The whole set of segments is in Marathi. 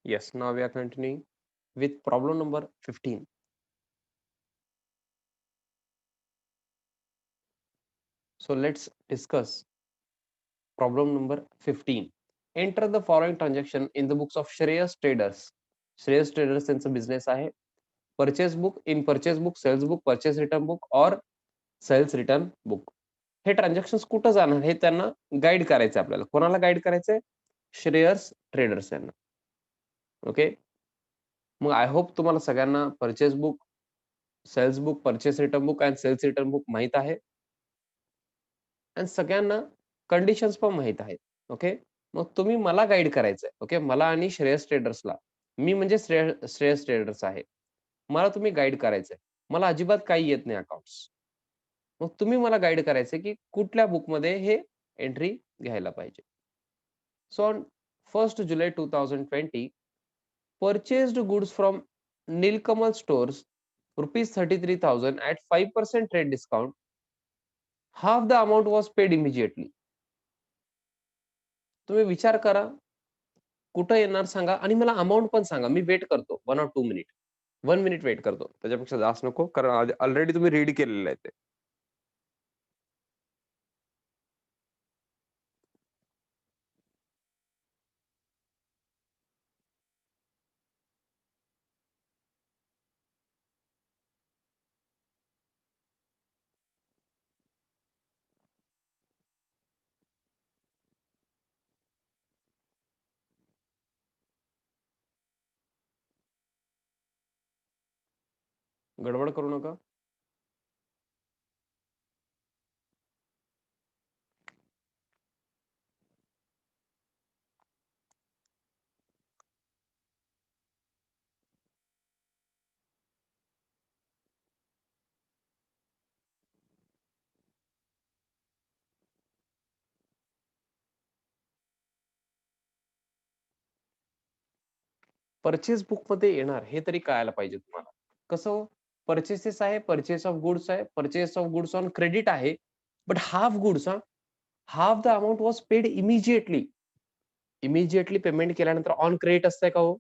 Yes, now we are continuing with problem number 15. So let's discuss problem number 15. Enter the following transaction in the books of Shreyas Traders. Shreyas Traders त्यांचा बिझनेस आहे. Purchase book, in purchase book, sales book, purchase return book और सेल्स रिटर्न बुक. हे ट्रान्झॅक्शन कुठं जाणार हे त्यांना गाईड करायचं आपल्याला. कोणाला गाईड करायचंय? श्रेयस ट्रेडर्स यांना. ओके. मग आय होप तुम्हाला सगळ्यांना purchase book, sales book, purchase return book and sales return book माहित आहे. आणि सगळ्यांना कंडिशन्स पण माहित आहेत. ओके. मग तुम्ही मला गाईड करायचंय. ओके. मला आणि श्रेयस ट्रेडर्सला. मी म्हणजे श्रेयस ट्रेडर्स आहे. मला तुम्ही गाईड करायचंय. मला अजिबात काही येत नाही अकाउंट्स. मग तुम्ही मला गाईड करायचंय की कुठल्या बुकमध्ये हे एंट्री घ्यायला पाहिजे. So on 1st July 2020, purchased goods from Nilkamal stores rupees 33,000 at 5% trade discount. Half the amount was paid immediately. तुम्ही विचार करा कुठं येणार सांगा आणि मला अमाऊंट पण सांगा. मी वेट करतो 1 or 2 मिनिट. 1 मिनिट वेट करतो. त्याच्यापेक्षा जास्त नको कारण ऑलरेडी तुम्ही रीड केलेलं आहे ते. गडबड करू नका. परचेस बुक मध्ये येणार हे तरी कळायला पाहिजे तुम्हाला. कसं परचेसेस आहे, परचेस ऑफ गुड्स आहे, purchase of goods on credit आहे. But half goods half the amount was paid immediately. Immediately payment केल्यानंतर ऑन क्रेडिट असतंय का हो?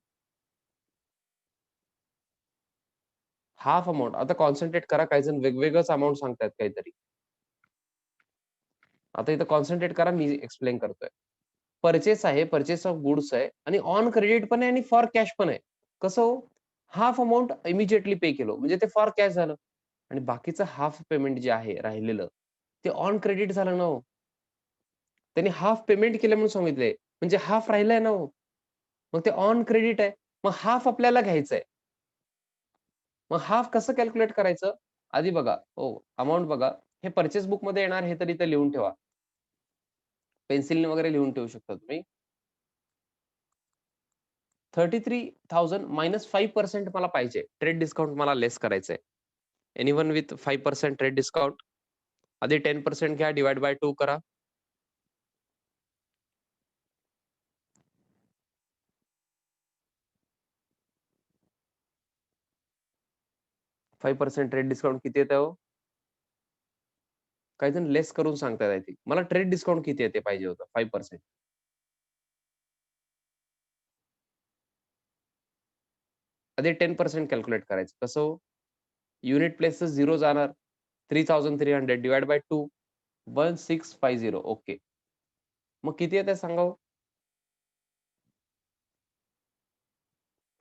Half amount. आता कॉन्सन्ट्रेट करा. काही जण वेगवेगळंच अमाऊंट सांगतायत काहीतरी. आता इथं कॉन्सन्ट्रेट करा. मी एक्सप्लेन करतोय. परचेस आहे, परचेस ऑफ गुड्स आहे आणि ऑन क्रेडिट पण आहे आणि फॉर कॅश पण आहे. कसं हो? हाफ अमाऊंट इमिजिएटली पे केलं म्हणजे ते फॉर कॅश झालं आणि बाकीचं हाफ पेमेंट जे आहे राहिलेलं ते ऑन क्रेडिट झालं ना हो. त्यांनी हाफ पेमेंट केलं म्हणून सांगितलंय म्हणजे हाफ राहिलाय ना हो. मग ते ऑन क्रेडिट आहे. मग हाफ आपल्याला घ्यायचंय. मग हाफ कसं कॅल्क्युलेट करायचं? आधी बघा. हो, अमाउंट बघा. हे परचेस बुक मध्ये येणार हे तरी इथे लिहून ठेवा. पेन्सिलने वगैरे लिहून ठेवू शकता तुम्ही. 33,000 मायनस 5% मला पाहिजे. ट्रेड डिस्काउंट मला लेस करायचंय. Anyone with 5% trade discount? आधी 10% घ्या, डिवाइड बाय 2 करा. 5% ट्रेड डिस्काउंट किती येतं हो? काही जण लेस करून सांगतात आय थिंक. मला ट्रेड डिस्काउंट किती येते पाहिजे होतं? 5%. आधी 10% कॅल्क्युलेट करायचं. कसं हो? युनिट प्लेसचं 0 जाणार. 3,300 डिवाइड बाय 2 1650. ओके. मग किती येते सांगा हो?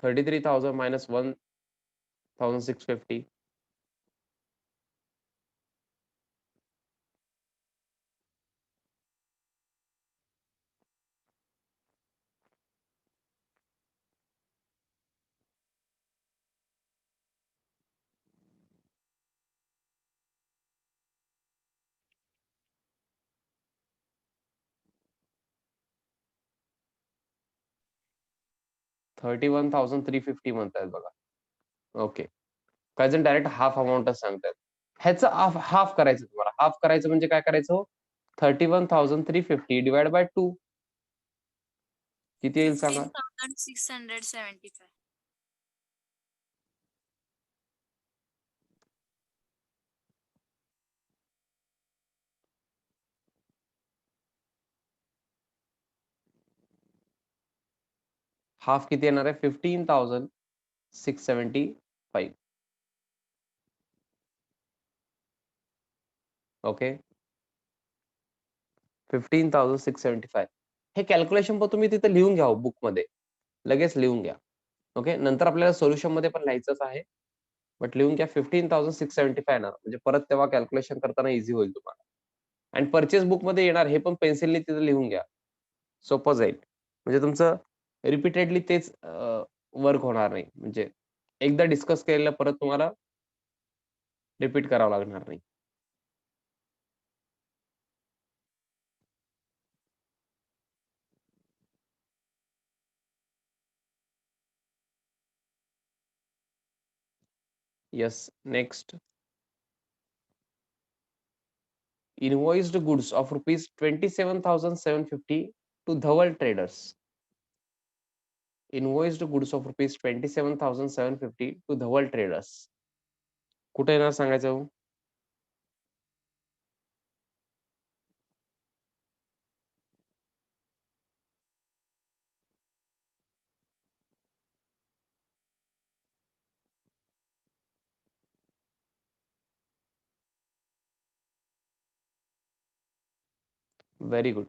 33,000 मायनस 1,650. 31,350 म्हणतायत बघा. ओके. काही जण डायरेक्ट हाफ अमाउंटच सांगतायत. ह्याचं हाफ हाफ करायचं तुम्हाला. हाफ करायचं म्हणजे काय करायचं हो? 31,350 डिवाइड बाय 2 किती येईल सांगा? 15,675. हाफ किती येणार आहे 15,675. ओके 15,675. हे कॅल्क्युलेशन पण तुम्ही तिथे लिहून घ्या बुक मध्ये, लगेच लिहून घ्या. ओके नंतर आपल्याला सोल्युशन मध्ये पण लिहायचंच आहे, बट लिहून घ्या 15,675 येणार, म्हणजे परत तेव्हा कॅल्क्युलेशन करताना इझी होईल तुम्हाला. आणि परचेस बुक मध्ये येणार हे पण पेन्सिलने तिथे लिहून घ्या, सोपं जाईल. म्हणजे तुमचं रिपीटेडली तेच वर्क होणार नाही, म्हणजे एकदा डिस्कस केलेलं परत तुम्हाला रिपीट करावं लागणार नाही. Yes next. Invoiced goods of rupees 27,750 to Dhawal traders. Invoiced goods of rupees 27,750 to Dhawal traders. कुठे येणार सांगायचं? Very good.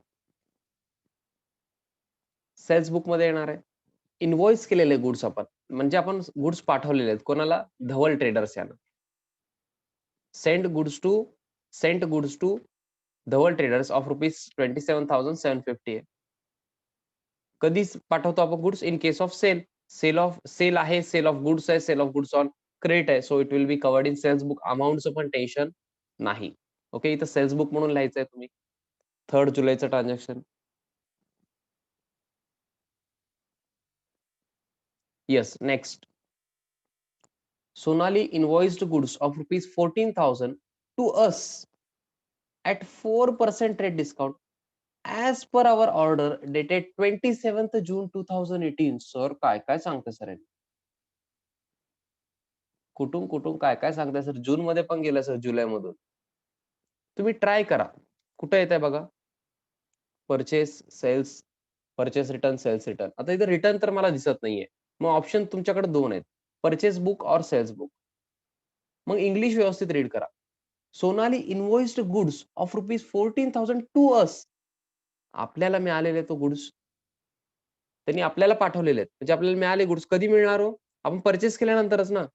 सेल्स बुक मध्ये येणार आहे. इनवॉइस केलेले गुड्स आपण, म्हणजे आपण गुड्स पाठवलेले आहेत कोणाला? धवल ट्रेडर्स यांना. Sent goods to Dhaval traders of rupees 27,750. कधी पाठवतो आपण goods? In case of sale. Sale आहे, सेल ऑफ गुड्स आहे, sale of goods on credit आहे, so it will be covered in sales book. अमाऊंटचं पण टेन्शन नाही. ओके इथं सेल्स बुक म्हणून लिहायचंय तुम्ही. 3 जुलैचं transaction. Yes next. Sonali invoiced goods of rupees 14,000 to us at 4% trade discount as per our order dated 27th June 2018. Sir काय काय सांगते सर? कुठून काय काय सांगताय सर? जून मध्ये पण गेलं सर, जुलै मधून. तुम्ही ट्राय करा, कुठे येत आहे बघा. Purchase sales, purchase return, sales return. आता इथे रिटर्न तर मला दिसत नाहीये, मग ऑप्शन तुमच्याकडे 2 आहेत, परचेस बुक और सेल्स बुक. मग इंग्लिश व्यवस्थित रीड करा. Sonali invoiced goods of rupees 14,000 to us. आपल्याला मिळालेले तो गुड्स त्यांनी आपल्याला पाठवलेले आहेत, म्हणजे आपल्याला मिळाले गुड्स. कधी मिळणार हो? आपण परचेस केल्यानंतरच ना.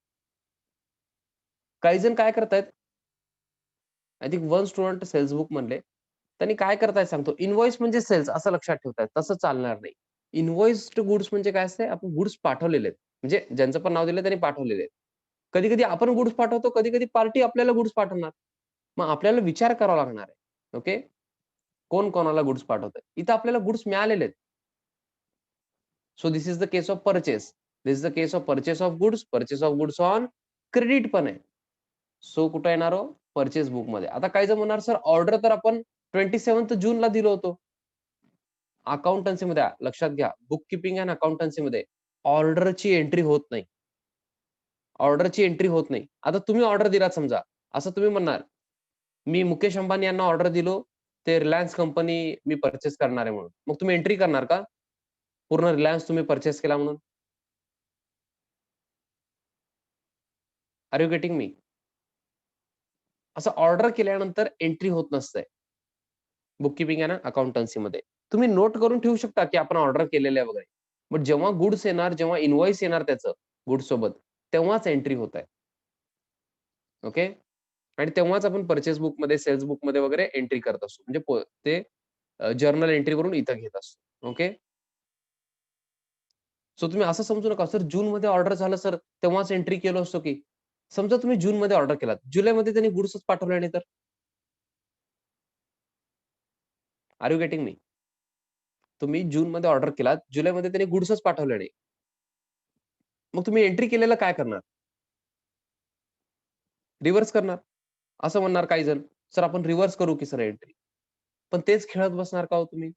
काही जण काय करतायत, I think one student sales book म्हणले, त्यांनी काय करतायत सांगतो, इनवॉइस म्हणजे सेल्स असं लक्षात ठेवतायत. तसं चालणार नाही. इनवॉइस्ड गुड्स म्हणजे काय असते? आपण गुड्स पाठवलेले आहेत, म्हणजे ज्यांचं पण नाव दिलं त्यांनी पाठवलेले आहेत. कधी कधी आपण गुड्स पाठवतो, कधी कधी पार्टी आपल्याला गुड्स पाठवणार. मग आपल्याला विचार करावा लागणार आहे. ओके कोण कोणाला गुड्स पाठवतंय? इथं आपल्याला गुड्स मिळालेले आहेत. So this is the case of purchase. This is the case of purchase of goods. Purchase of goods on credit पण आहे. सो कुठं येणार हो? परचेस बुक मध्ये. आता काही जण म्हणणार सर ऑर्डर तर आपण 27 जूनला दिलो होतो. अकाउंटन्सी मध्ये लक्षात घ्या, बुक किपिंग अँड अकाउंटन्सी मध्ये ऑर्डरची एंट्री होत नाही. ऑर्डरची एंट्री होत नाही. आता तुम्ही ऑर्डर दिलात समजा, असं तुम्ही म्हणणार मी मुकेश अंबानी यांना ऑर्डर दिलो, ते रिलायन्स कंपनी मी परचेस करणार आहे म्हणून. मग तुम्ही एंट्री करणार का पूर्ण रिलायन्स तुम्ही परचेस केला म्हणून? Are you getting me? असं ऑर्डर केल्यानंतर एंट्री होत नसते बुक किपिंग आहे ना अकाउंटन्सी मध्ये. तुम्ही नोट करून ठेवू शकता की आपण ऑर्डर केलेलं आहे वगैरे, बट जेव्हा गुड्स येणार, जेव्हा इनवॉइस येणार त्याचं गुड्स सोबत, तेव्हाच एंट्री होत आहे. ओके आणि तेव्हाच आपण परचेस बुक मध्ये, सेल्स बुक मध्ये वगैरे एंट्री करत असतो, म्हणजे ते जर्नल एंट्री करून इथं घेत असतो. ओके सो तुम्ही असं समजू नका सर जून मध्ये ऑर्डर झालं सर तेव्हाच एंट्री केलो असतो की. समजा तुम्ही जून मध्ये ऑर्डर केलात, जुलैमध्ये त्यांनी गुड्सच पाठवले नाही तर? Are you getting me? तुम्ही जून मध्ये ऑर्डर केलात, जुलैमध्ये त्यांनी गुड्सच पाठवले नाही, मग तुम्ही एंट्री केलेलं काय करणार? रिव्हर्स करणार. असं म्हणणार काही जण, सर आपण रिव्हर्स करू की सर एंट्री? पण तेच खेळत बसणार का हो तुम्ही?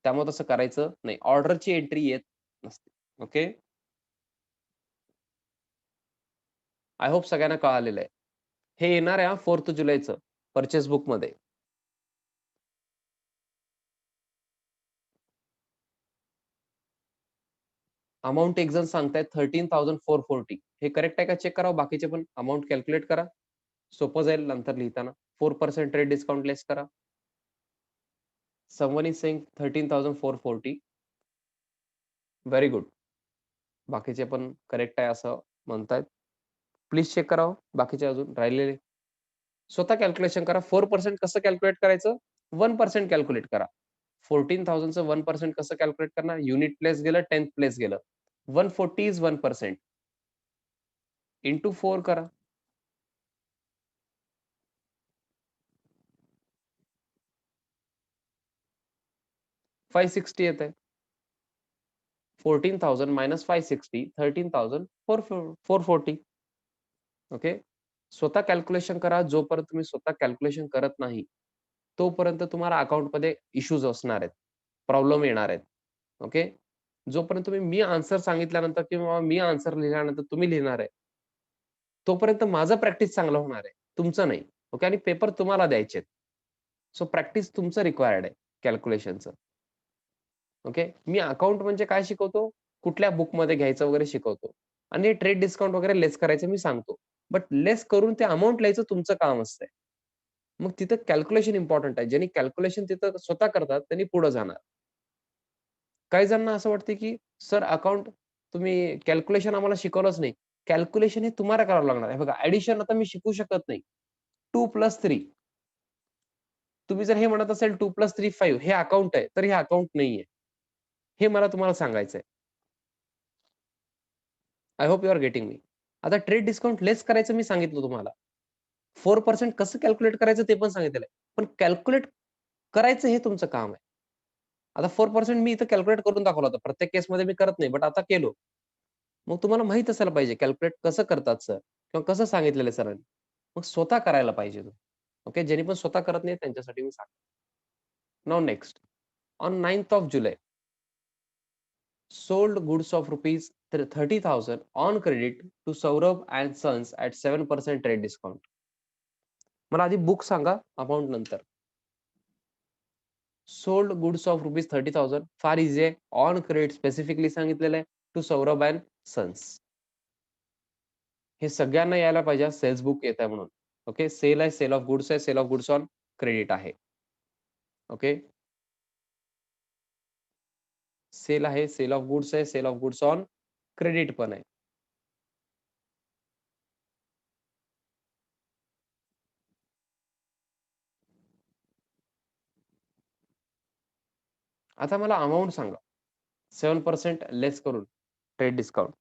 त्यामुळे तसं करायचं नाही. ऑर्डरची एंट्री येत नसते. ओके आय होप सगळ्यांना कळालेलं आहे. हे येणार आहे 4 जुलैचं परचेस बुक मध्ये. अमाऊंट एक जण सांगतायत 13,440. हे करेक्ट आहे का चेक करावं. बाकीचे पण अमाऊंट कॅल्क्युलेट करा. सोपं जाईल नंतर लिहिताना. 4% ट्रेड डिस्काउंट लेस करा. Someone is saying 13,440. Very good. बाकीचे पण करेक्ट आहे असं म्हणतायत. प्लीज चेक करावं बाकीचे अजून राहिलेले. स्वतः कॅल्क्युलेशन करा. 4% कसं कॅल्क्युलेट करायचं? 1% कॅल्क्युलेट करा. 14,000चं 1% कसं कॅल्क्युलेट करणार? युनिट प्लेस गेलं, 10th प्लेस गेलं. 140 इज 1%. इंटू 4 करा. $560 येत आहे. 14,000 minus 560, 13,440. ओके. स्वतः कॅल्क्युलेशन करा. जोपर्यंत तुम्ही स्वतः कॅल्क्युलेशन करत नाही, तोपर्यंत तुम्हाला अकाउंटमध्ये इश्यूज असणार आहेत. प्रॉब्लेम येणार आहेत. ओके. जोपर्यंत तुम्ही मी आन्सर सांगितल्यानंतर किंवा मी आन्सर लिहिल्यानंतर तुम्ही लिहिणार आहे, तोपर्यंत माझं प्रॅक्टिस चांगलं होणार आहे, तुमचं नाही. ओके. आणि पेपर तुम्हाला द्यायचे. सो प्रॅक्टिस तुमचं रिक्वायर्ड आहे कॅल्क्युलेशनचं. ओके. मी अकाउंट म्हणजे काय शिकवतो? कुठल्या बुकमध्ये घ्यायचं वगैरे शिकवतो. आणि ट्रेड डिस्काउंट वगैरे लेस करायचं मी सांगतो. बट लेस करून ते अमाउंट लिहायचं तुमचं काम असतंय. मग तिथं कॅल्क्युलेशन इम्पॉर्टंट आहे. ज्यांनी कॅल्क्युलेशन तिथं स्वतः करतात त्यांनी पुढे जाणार. काही जणांना असं वाटतं, की सर अकाउंट तुम्ही कॅल्क्युलेशन आम्हाला शिकवलंच नाही. कॅल्क्युलेशन हे तुम्हाला करावं लागणार आहे. बघा ॲडिशन आता मी शिकवू शकत नाही. 2+3 तुम्ही जर हे म्हणत असेल 2+3 5 हे अकाउंट आहे, तर हे अकाउंट नाहीये. हे मला तुम्हाला सांगायचंय. I hope you are getting me. आता ट्रेड डिस्काउंट लेस करायचं मी सांगितलं तुम्हाला. 4% कसं कॅल्क्युलेट करायचं ते पण सांगितलेलं आहे. पण कॅल्क्युलेट करायचं हे तुमचं काम आहे. आता 4% मी इथं कॅल्क्युलेट करून दाखवला होता. प्रत्येक केसमध्ये मी करत नाही, बट आता केलो. मग तुम्हाला माहीत असायला पाहिजे कॅल्क्युलेट कसं करतात सर किंवा कसं सांगितलेलं सरांनी. मग स्वतः करायला पाहिजे तुम्ही. ओके. ज्यांनी पण स्वतः करत नाही त्यांच्यासाठी मी सांगतो. Now next. On 9th of July sold goods of rupees 30,000 on credit to Saurabh and Sons at 7% trade discount. मला आधी बुक सांगा, अमाउंट नंतर. सोल्ड गुड्स ऑफ रुपीज 30,000 फार इझी आहे. ऑन क्रेडिट स्पेसिफिकली सांगितलेलं आहे टू सौरभ अँड सन्स. हे सगळ्यांना यायला पाहिजे. सेल्स बुक येत आहे म्हणून. ओके. सेल आहे, सेल ऑफ गुड्स आहे, sale of goods on credit आहे. ओके. सेल आहे, सेल ऑफ गुड्स आहे, sale of goods on credit पण आहे. आता मला अमाउंट सांगा. 7% लेस करून trade discount.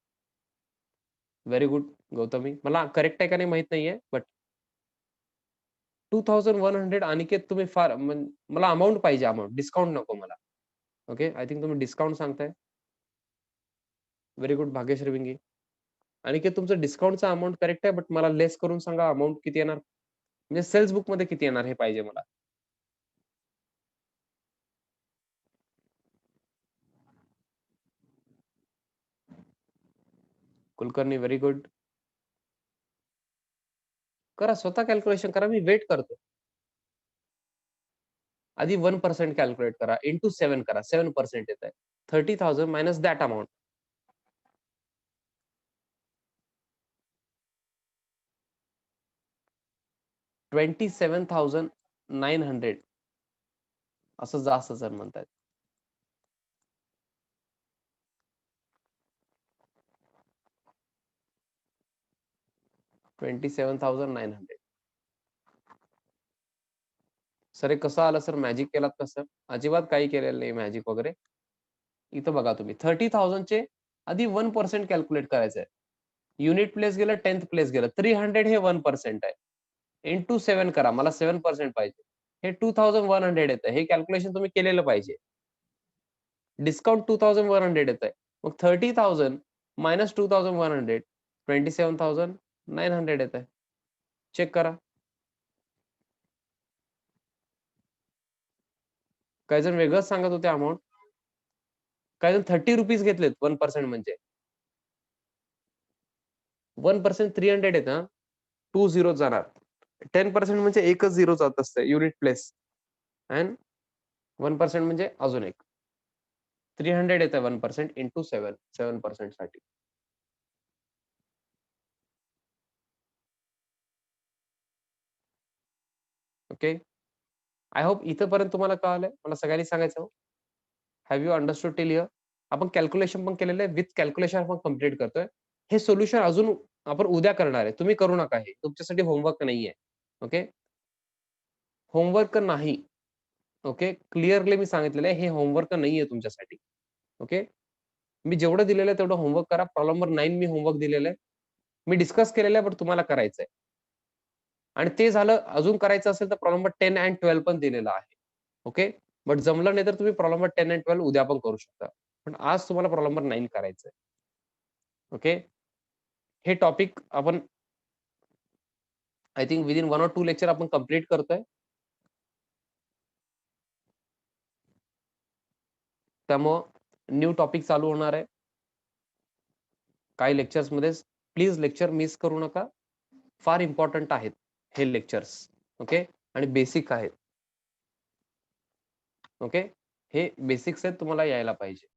Very good Gautami. मला करेक्ट आहे का नाही माहित नाहीये, बट 2,100 अनिकेत तुम्ही फार मला अमाउंट पाहिजे, अमाउंट डिस्काउंट नको मला. ओके. आय थिंक तुम्ही डिस्काउंट सांगताय. Very good Bhagyashree Winge. अनिकेत तुमचं डिस्काउंटचा अमाउंट करेक्ट आहे, बट मला लेस करून सांगा अमाउंट किती येणार. म्हणजे सेल्स बुक मध्ये किती येणार हे पाहिजे मला. Kulkarni very good. करा स्वतः कॅल्क्युलेशन करा. मी वेट करतो. आधी 1% कॅल्क्युलेट करा. इंटू 7 करा. 7% येत आहे. 30,000 मायनस दॅट अमाउंट. 27,900 असं जास्त जर म्हणतायत. 27,900. सर हे कसं आलं सर? मॅजिक केलात का सर? अजिबात काही केलेलं नाही मॅजिक वगैरे. इथं बघा तुम्ही 30,000 चे आधी 1% कॅल्क्युलेट करायचं आहे. युनिट प्लेस गेलं, 10th प्लेस गेलं. 300 हे 1% आहे. इंटू 7 करा. मला 7% पाहिजे. हे 2,100 येतं. हे कॅल्क्युलेशन तुम्ही केलेलं पाहिजे. डिस्काउंट 2,100 येत आहे. मग 30,000 मायनस 2,100 27,900 येत आहे. चेक करा. काही जण वेगळंच सांगत होते अमाउंट. काही जण 30 रुपीज घेतलेत 1% म्हणजे. 1% 300 येतं. 2 झिरो जाणार. 10% म्हणजे एकच झिरो जात असते युनिट प्लेस. अँड 1% म्हणजे अजून एक. 300 येतं 1% इंटू 7% साठी. ओके. आय होप इथपर्यंत तुम्हाला कळालंय. मला सगळ्यांनी सांगायचं have you understood till here? आपण कॅल्क्युलेशन पण केलेलं आहे. विथ कॅल्क्युलेशन आपण कंप्लीट करतोय. हे सोल्युशन अजून आपण उद्या करणार आहे. तुम्ही करू नका हे. तुमच्यासाठी होमवर्क नाहीये. ओके. होमवर्क नाही. ओके. क्लिअरली मी सांगितलेलं आहे, हे होमवर्क नाहीये तुमच्यासाठी. ओके. मी जेवढं दिलेलं आहे तेवढं होमवर्क करा. प्रॉब्लेम नंबर 9 मी होमवर्क दिलेलं आहे. मी डिस्कस केलेलं आहे, बट तुम्हाला करायचंय. आणि ते झालं अजून करायचं असेल तर प्रॉब्लेम नंबर 10 एंड 12 पण दिलेला आहे. ओके. बट जमलं नाही तर तुम्ही प्रॉब्लेम नंबर 10 एंड 12 उद्या पण करू शकता. पण आज तुम्हाला प्रॉब्लेम नंबर 9 करायचंय. ओके. हे टॉपिक आपण I think within 1 or 2 lecture आपण कंप्लीट करतोय. त्यामुळं न्यू टॉपिक चालू होणार आहे. काही लेक्चर्समध्ये प्लीज लेक्चर मिस करू नका. फार इम्पॉर्टंट आहेत हे लेक्चर्स. ओके. आणि बेसिक आहेत. ओके. हे बेसिक्स आहेत, तुम्हाला यायला पाहिजे.